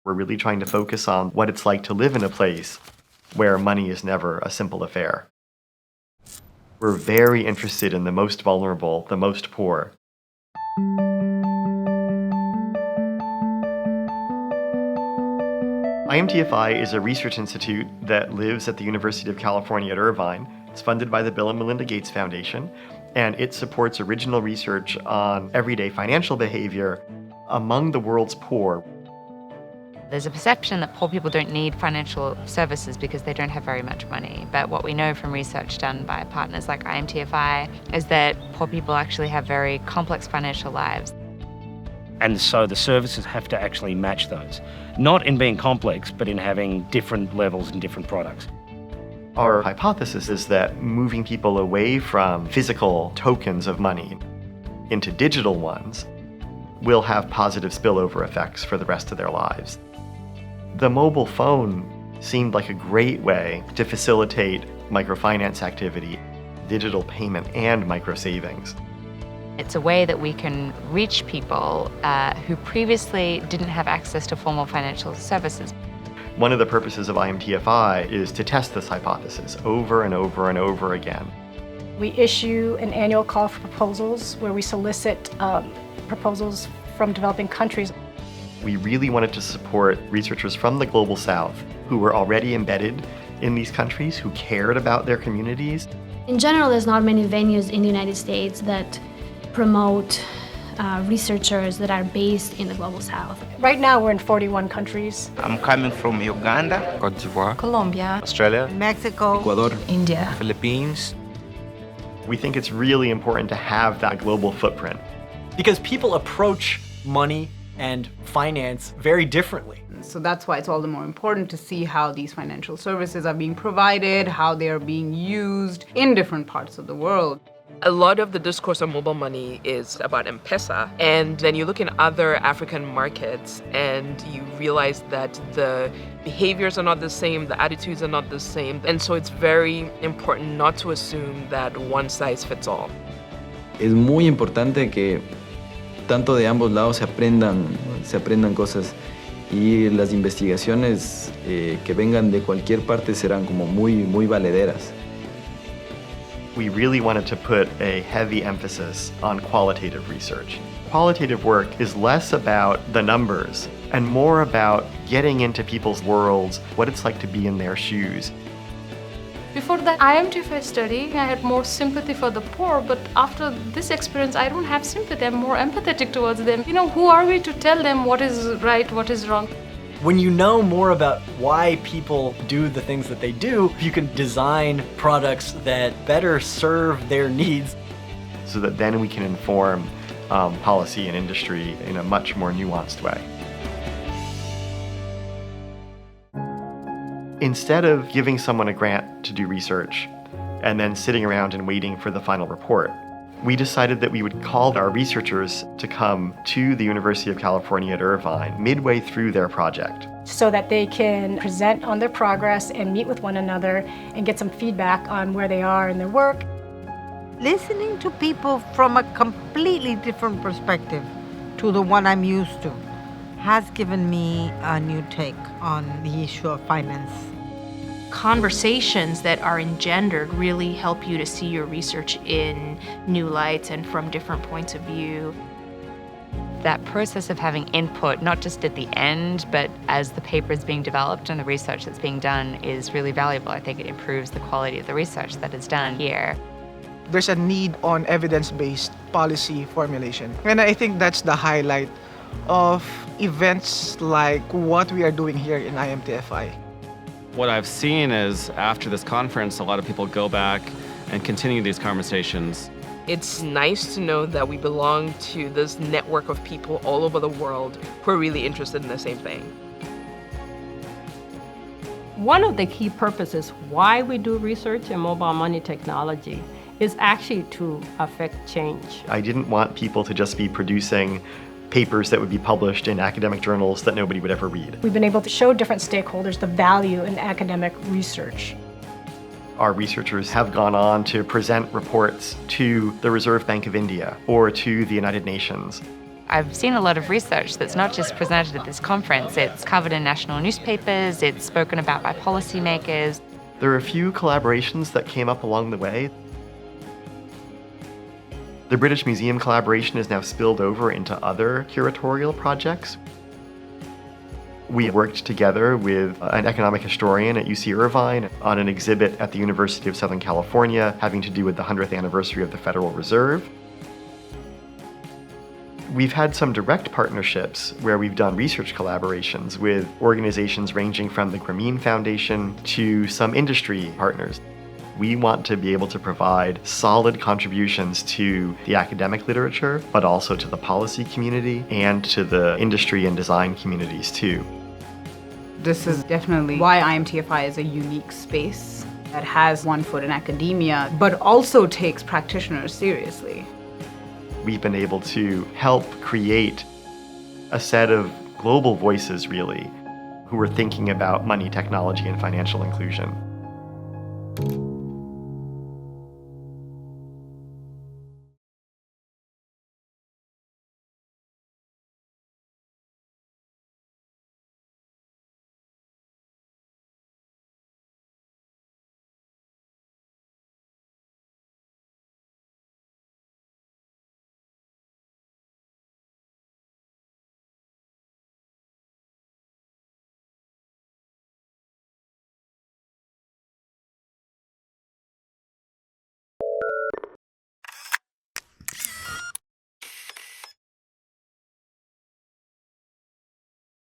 We're really trying to focus on what it's like to live in a place where money is never a simple affair. We're very interested in the most vulnerable, the most poor. IMTFI is a research institute that lives at the University of California at Irvine. It's funded by the Bill and Melinda Gates Foundation, and it supports original research on everyday financial behavior among the world's poor. There's a perception that poor people don't need financial services because they don't have very much money. But what we know from research done by partners like IMTFI is that poor people actually have very complex financial lives. And so the services have to actually match those, not in being complex, but in having different levels and different products. Our hypothesis is that moving people away from physical tokens of money into digital ones will have positive spillover effects for the rest of their lives. The mobile phone seemed like a great way to facilitate microfinance activity, digital payment, and micro-savings. It's a way that we can reach people who previously didn't have access to formal financial services. One of the purposes of IMTFI is to test this hypothesis over and over and over again. We issue an annual call for proposals where we solicit proposals from developing countries. We really wanted to support researchers from the Global South who were already embedded in these countries, who cared about their communities. In general, there's not many venues in the United States that promote researchers that are based in the Global South. Right now, we're in 41 countries. I'm coming from Uganda, Cote d'Ivoire, Colombia, Australia, Mexico, Ecuador, India, Philippines. We think it's really important to have that global footprint. Because people approach money and finance very differently. So that's why it's all the more important to see how these financial services are being provided, how they are being used in different parts of the world. A lot of the discourse on mobile money is about M-Pesa, and then you look in other African markets and you realize that the behaviors are not the same, the attitudes are not the same, and so it's very important not to assume that one size fits all. Es muy importante que tanto de ambos lados se aprendan cosas y las investigaciones que vengan de cualquier parte serán como muy valederas. We really wanted to put a heavy emphasis on qualitative research. Qualitative work is less about the numbers and more about getting into people's worlds, what it's like to be in their shoes. Before the IMTFI study, I had more sympathy for the poor, but after this experience, I don't have sympathy. I'm more empathetic towards them. You know, who are we to tell them what is right, what is wrong? When you know more about why people do the things that they do, you can design products that better serve their needs. So that then we can inform policy and industry in a much more nuanced way. Instead of giving someone a grant to do research and then sitting around and waiting for the final report, we decided that we would call our researchers to come to the University of California at Irvine midway through their project. So that they can present on their progress and meet with one another and get some feedback on where they are in their work. Listening to people from a completely different perspective to the one I'm used to has given me a new take on the issue of finance. Conversations that are engendered really help you to see your research in new lights and from different points of view. That process of having input, not just at the end, but as the paper is being developed and the research that's being done is really valuable. I think it improves the quality of the research that is done here. There's a need on evidence-based policy formulation. And I think that's the highlight of events like what we are doing here in IMTFI. What I've seen is after this conference, a lot of people go back and continue these conversations. It's nice to know that we belong to this network of people all over the world who are really interested in the same thing. One of the key purposes why we do research in mobile money technology is actually to affect change. I didn't want people to just be producing papers that would be published in academic journals that nobody would ever read. We've been able to show different stakeholders the value in academic research. Our researchers have gone on to present reports to the Reserve Bank of India or to the United Nations. I've seen a lot of research that's not just presented at this conference, it's covered in national newspapers, it's spoken about by policymakers. There are a few collaborations that came up along the way. The British Museum collaboration is now spilled over into other curatorial projects. We worked together with an economic historian at UC Irvine on an exhibit at the University of Southern California having to do with the 100th anniversary of the Federal Reserve. We've had some direct partnerships where we've done research collaborations with organizations ranging from the Grameen Foundation to some industry partners. We want to be able to provide solid contributions to the academic literature, but also to the policy community and to the industry and design communities too. This is definitely why IMTFI is a unique space that has one foot in academia, but also takes practitioners seriously. We've been able to help create a set of global voices, really, who are thinking about money, technology, and financial inclusion.